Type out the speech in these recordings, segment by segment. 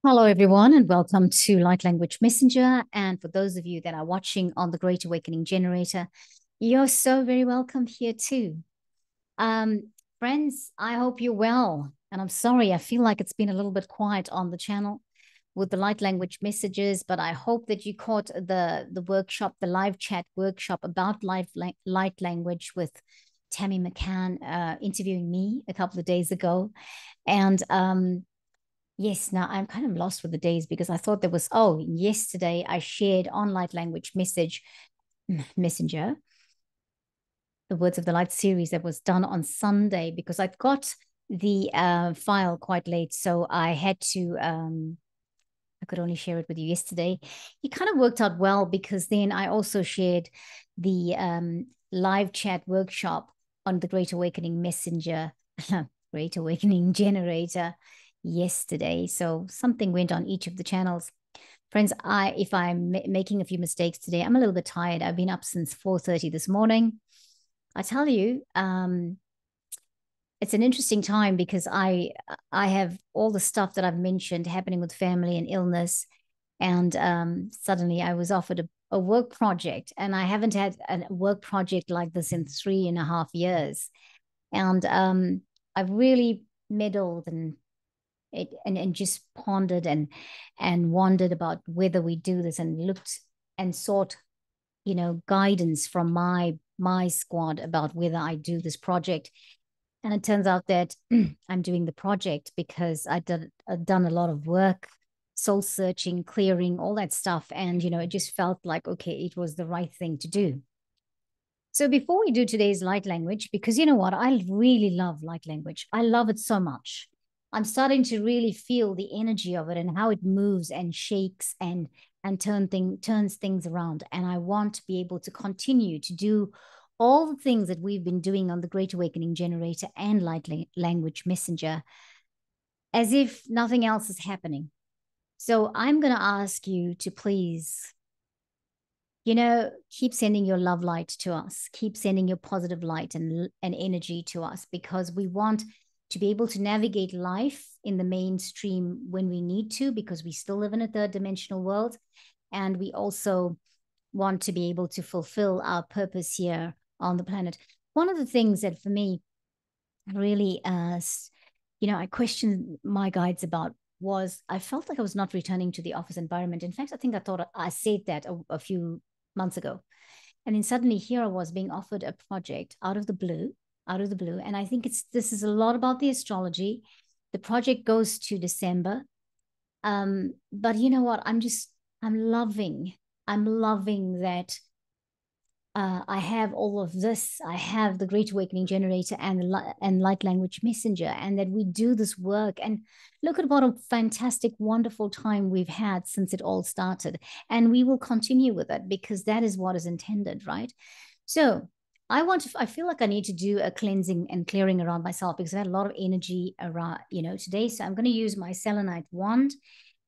Hello, everyone, and welcome to Light Language Messenger. And for those of you that are watching on the Great Awakening Generator, you're so very welcome here too. Um, Friends, I hope you're well. And I'm sorry, I feel like it's been a little bit quiet on the channel with the light language messages, but I hope that you caught the workshop, the live chat workshop about light language with Tammy McCann interviewing me a couple of days ago. And yes, now I'm kind of lost with the days because I thought there was, yesterday I shared on light language messenger, the Words of the Light series that was done on Sunday because I got the file quite late. So I had to, I could only share it with you yesterday. It kind of worked out well because then I also shared the live chat workshop on the Great Awakening Messenger, Great Awakening Generator yesterday. So something went on each of the channels. Friends, if I'm making a few mistakes today, I'm a little bit tired. I've been up since 4:30 this morning. I tell you, it's an interesting time because I have all the stuff that I've mentioned happening with family and illness, and suddenly I was offered a work project, and I haven't had a work project like this in 3.5 years, and I've really meddled and just pondered and wondered about whether we do this and looked and sought guidance from my squad about whether I do this project. And it turns out that I'm doing the project because I've done a lot of work, soul searching, clearing, all that stuff. And, it just felt like, okay, it was the right thing to do. So before we do today's light language, because you know what, I really love light language. I love it so much. I'm starting to really feel the energy of it and how it moves and shakes and turns things around. And I want to be able to continue to do all the things that we've been doing on the Great Awakening Generator and Light Language Messenger as if nothing else is happening. So I'm going to ask you to please, keep sending your love light to us. Keep sending your positive light and energy to us because we want to be able to navigate life in the mainstream when we need to, because we still live in a third dimensional world. And we also want to be able to fulfill our purpose here on the planet. One of the things that for me really, I questioned my guides about was I felt like I was not returning to the office environment. In fact, I think I thought I said that a few months ago. And then suddenly here I was being offered a project out of the blue, out of the blue. And I think this is a lot about the astrology. The project goes to December. But you know what? I'm loving that I have all of this. I have the Great Awakening Generator and Light Language Messenger, and that we do this work. And look at what a fantastic, wonderful time we've had since it all started. And we will continue with it because that is what is intended, right? So I feel like I need to do a cleansing and clearing around myself because I had a lot of energy around, today. So I'm going to use my selenite wand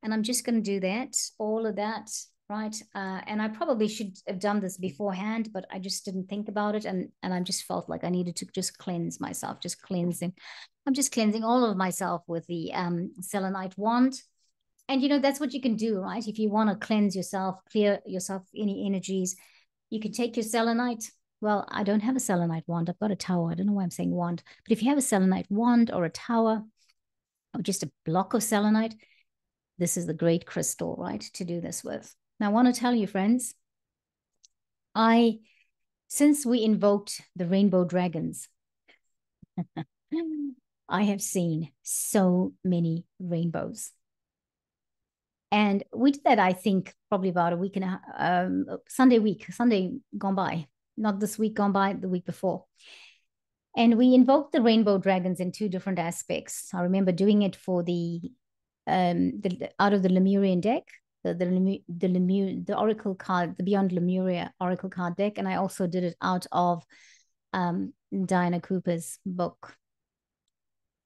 and I'm just going to do that, all of that, right? And I probably should have done this beforehand, but I just didn't think about it. And I just felt like I needed to just cleanse myself, just cleansing. I'm just cleansing all of myself with the selenite wand. And, that's what you can do, right? If you want to cleanse yourself, clear yourself any energies, you can take your selenite. Well, I don't have a selenite wand. I've got a tower. I don't know why I'm saying wand. But if you have a selenite wand or a tower or just a block of selenite, this is the great crystal, right, to do this with. Now, I want to tell you, friends, since we invoked the rainbow dragons, I have seen so many rainbows. And we did that, I think, probably about a week and Sunday gone by, not this week gone by, the week before. And we invoked the rainbow dragons in two different aspects. I remember doing it for out of the Lemurian deck, the Oracle card, the Beyond Lemuria Oracle card deck, and I also did it out of Diana Cooper's book.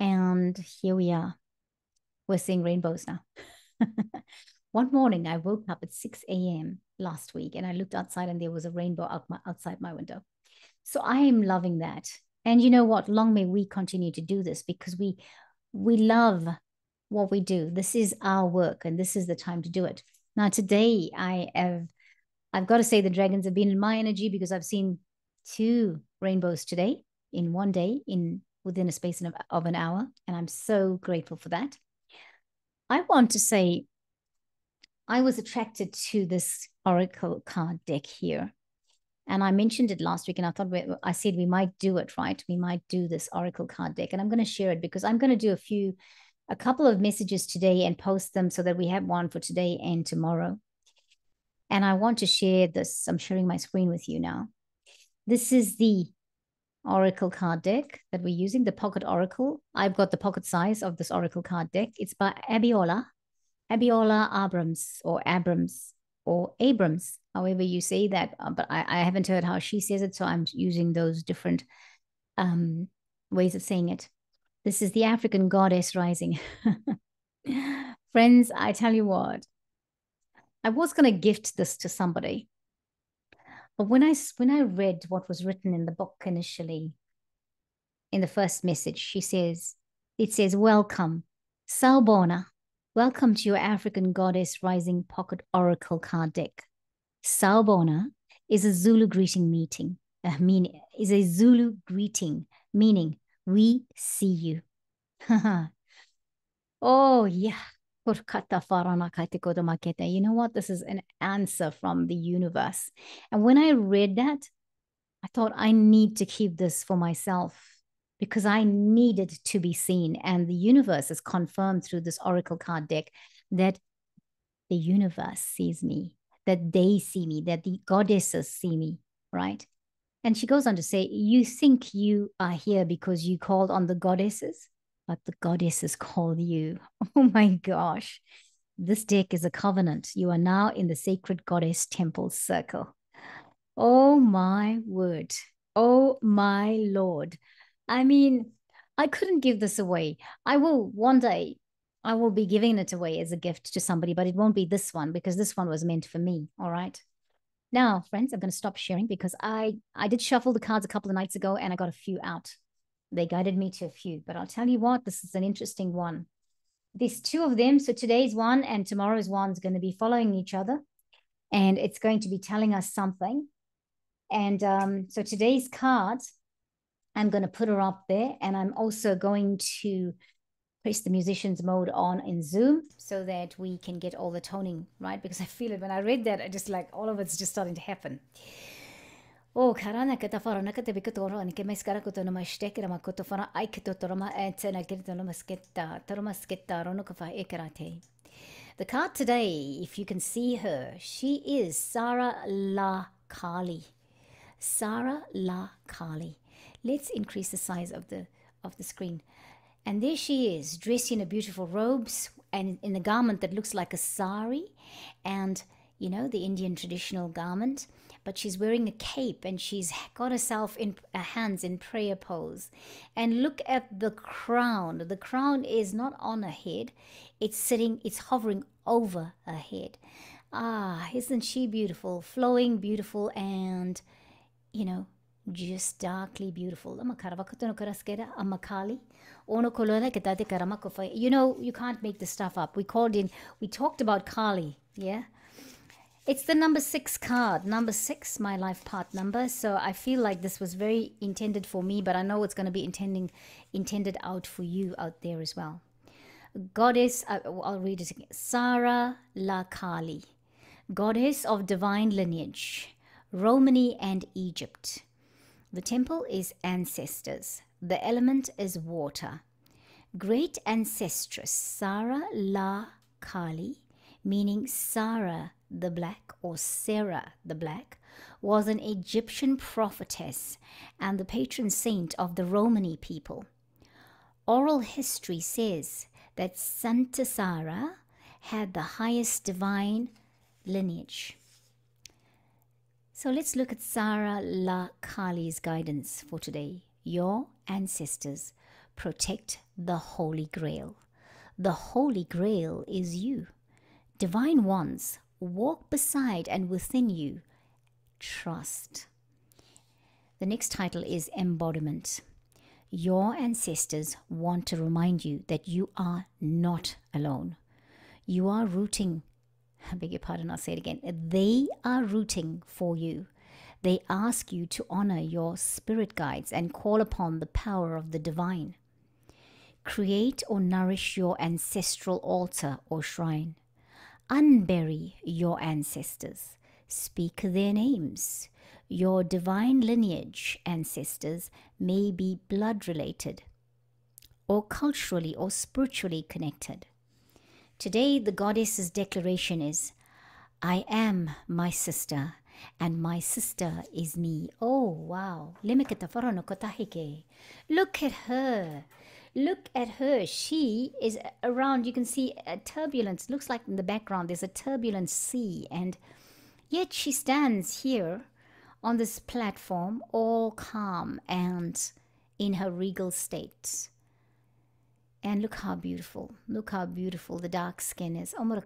And here we are. We're seeing rainbows now. One morning, I woke up at 6 a.m. last week, and I looked outside, and there was a rainbow outside my window. So I am loving that. And you know what? Long may we continue to do this because we love what we do. This is our work, and this is the time to do it. Now, today I've got to say the dragons have been in my energy because I've seen 2 rainbows today in one day, within a space of an hour, and I'm so grateful for that. I want to say I was attracted to this oracle card deck here, and I mentioned it last week, and I said we might do it, right? We might do this oracle card deck, and I'm going to share it because I'm going to do a couple of messages today and post them so that we have one for today and tomorrow. And I want to share this. I'm sharing my screen with you now. This is the oracle card deck that we're using, the pocket oracle. I've got the pocket size of this oracle card deck. It's by Abiola Abrams, however you say that. But I haven't heard how she says it, so I'm using those different ways of saying it. This is the African goddess rising. Friends, I tell you what, I was going to gift this to somebody. But when I read what was written in the book initially, in the first message, it says, welcome, Sawubona. Welcome to your African Goddess Rising Pocket Oracle card deck. Sawubona is a Zulu greeting meaning we see you. Oh, yeah. You know what? This is an answer from the universe. And when I read that, I thought I need to keep this for myself because I needed to be seen. And the universe has confirmed through this oracle card deck that the universe sees me, that they see me, that the goddesses see me, right? And she goes on to say, you think you are here because you called on the goddesses, but the goddesses called you. Oh my gosh. This deck is a covenant. You are now in the sacred goddess temple circle. Oh my word. Oh my Lord. I mean, I couldn't give this away. One day, I will be giving it away as a gift to somebody, but it won't be this one because this one was meant for me. All right. Now, friends, I'm going to stop sharing because I did shuffle the cards a couple of nights ago and I got a few out. They guided me to a few, but I'll tell you what, this is an interesting one. There's 2 of them. So today's one and tomorrow's one is going to be following each other and it's going to be telling us something. And so today's card, I'm going to put her up there and I'm also going to press the musician's mode on in Zoom so that we can get all the toning, right? Because I feel it when I read that, I just like all of it's just starting to happen. Oh, karana kata farana kata bikatoro and kemeskara koto no mashtekera makoto fara aiketo toroma etena kirito no masketta toromasketta ronokafa ekarate. The card today, if you can see her, she is Sara La Kali. Sara La Kali. Let's increase the size of the screen. And there she is, dressed in a beautiful robes and in a garment that looks like a sari and, you know, the Indian traditional garment. But she's wearing a cape and she's got herself in her hands in prayer pose. And look at the crown. The crown is not on her head. It's hovering over her head. Ah, isn't she beautiful? Flowing, beautiful, and, you know, just darkly beautiful. You know, you can't make this stuff up. We talked about Kali, yeah? It's the number 6 card. Number 6, my life path number. So I feel like this was very intended for me, but I know it's going to be intended out for you out there as well. Goddess, I'll read it again. Sara La Kali, goddess of divine lineage, Romany and Egypt. The temple is ancestors. The element is water. Great ancestress Sara La Kali, meaning Sarah the Black or Sarah the Black, was an Egyptian prophetess and the patron saint of the Romany people. Oral history says that Santa Sara had the highest divine lineage. So let's look at Sara La Kali's guidance for today. Your ancestors protect the Holy Grail. The Holy Grail is you. Divine ones walk beside and within you. Trust. The next title is Embodiment. Your ancestors want to remind you that you are not alone. You are rooting, I beg your pardon, I'll say it again. They are rooting for you. They ask you to honor your spirit guides and call upon the power of the divine. Create or nourish your ancestral altar or shrine. Unbury your ancestors. Speak their names. Your divine lineage ancestors may be blood related or culturally or spiritually connected. Today, the goddess's declaration is, I am my sister, and my sister is me. Oh, wow. Look at her. Look at her. She is around. You can see a turbulence. Looks like in the background there's a turbulent sea. And yet she stands here on this platform, all calm and in her regal state. And look how beautiful the dark skin is. Komala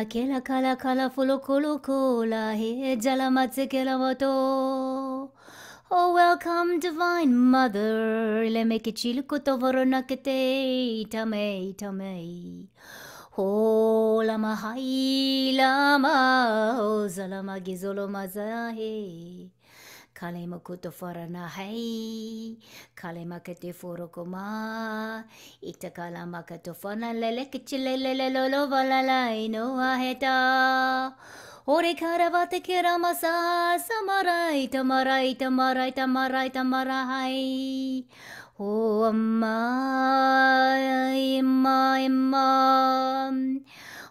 kela kala kala fulo kolo kola he jalamatse kela moto. Oh, welcome, Divine Mother. Lemekichilukoto voronakete tame tame. Oh, lama hai lama oh zalama gizolo mazahe. Kalema kuto farana hai. Kalema kete forokoma. Itakala makato fana lele kichilele lolo valalai no aheta. Ore karavate kiramasa samarai tamarai tamarai tamarai tamarai. Oh amma imma imma.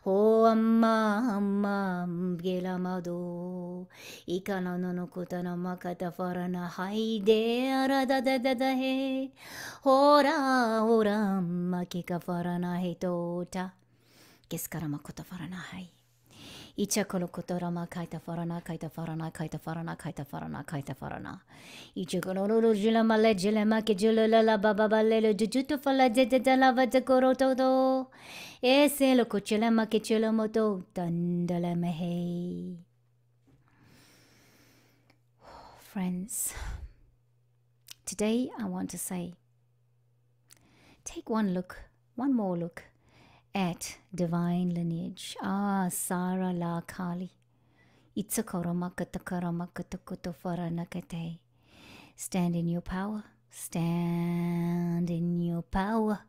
Oh amma amma gelamado. Ikana no kutana makata farana haide arada da da da he. Ora ora makika farana he tota. Kiskara makota farana hai. Icha kolokotorama kaita farana kaita farana kaita farana kaita farana kaita farana. Icha kololo jilama le jilama ke julala baba balelo jujutu fala jeta lava de korotodo. Ese lo kochilama ke chilamoto dandala mehe. Friends, today I want to say, take one more look at divine lineage. Sara La Kali. Stand in your power. Stand in your power.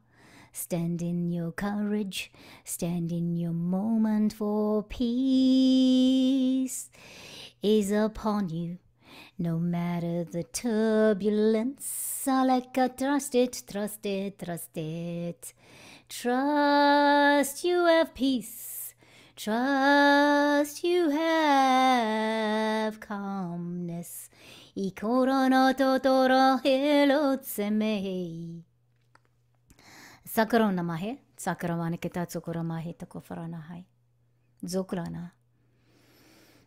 Stand in your courage. Stand in your moment, for peace is upon you. No matter the turbulence, trust it, trust it, trust it. Trust you have peace. Trust you have calmness. Ikorona totora helotseme. Sakarona mahe, sakaramane ketatsukura mahe takofarana hai. Zokrana.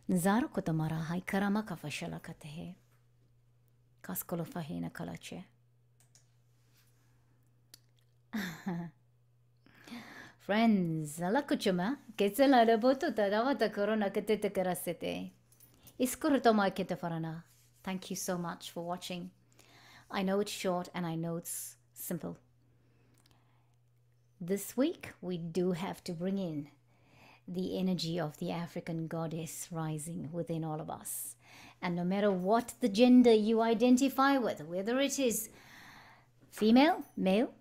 Zaro kotamara hai karama kafashala katehe. Kaskolofahina kalache. Friends, alakuchuma, ketsela reboto tarawata corona ketete karasete. Iskurutoma ketafarana. Thank you so much for watching. I know it's short and I know it's simple. This week, we do have to bring in the energy of the African goddess rising within all of us. And no matter what the gender you identify with, whether it is female, male,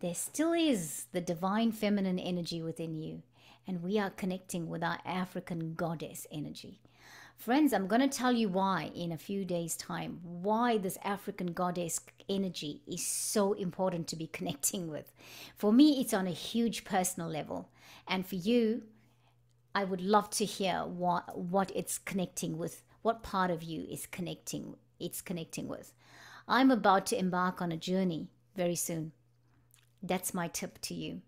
there still is the divine feminine energy within you. And we are connecting with our African goddess energy. Friends, I'm going to tell you why in a few days' time, why this African goddess energy is so important to be connecting with. For me, it's on a huge personal level. And for you, I would love to hear what it's connecting with, what part of you is connecting with. I'm about to embark on a journey very soon. That's my tip to you.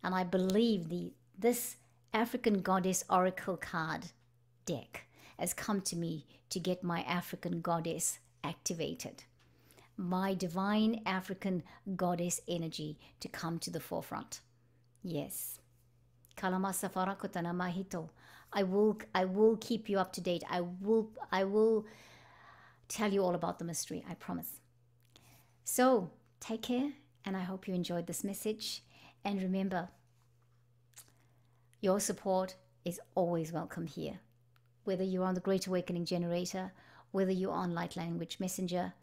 And I believe this African Goddess Oracle card deck has come to me to get my African Goddess activated. my divine African goddess energy to come to the forefront. Yes. Kalamasafara mahito. I will keep you up to date. I will tell you all about the mystery, I promise. So, take care, and I hope you enjoyed this message. And remember, your support is always welcome here. Whether you're on the Great Awakening Generator, whether you're on Light Language Messenger,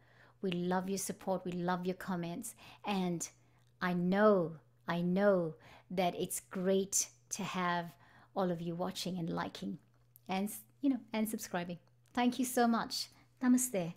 we love your support, we love your comments, and I know that it's great to have all of you watching and liking and subscribing. Thank you so much. Namaste.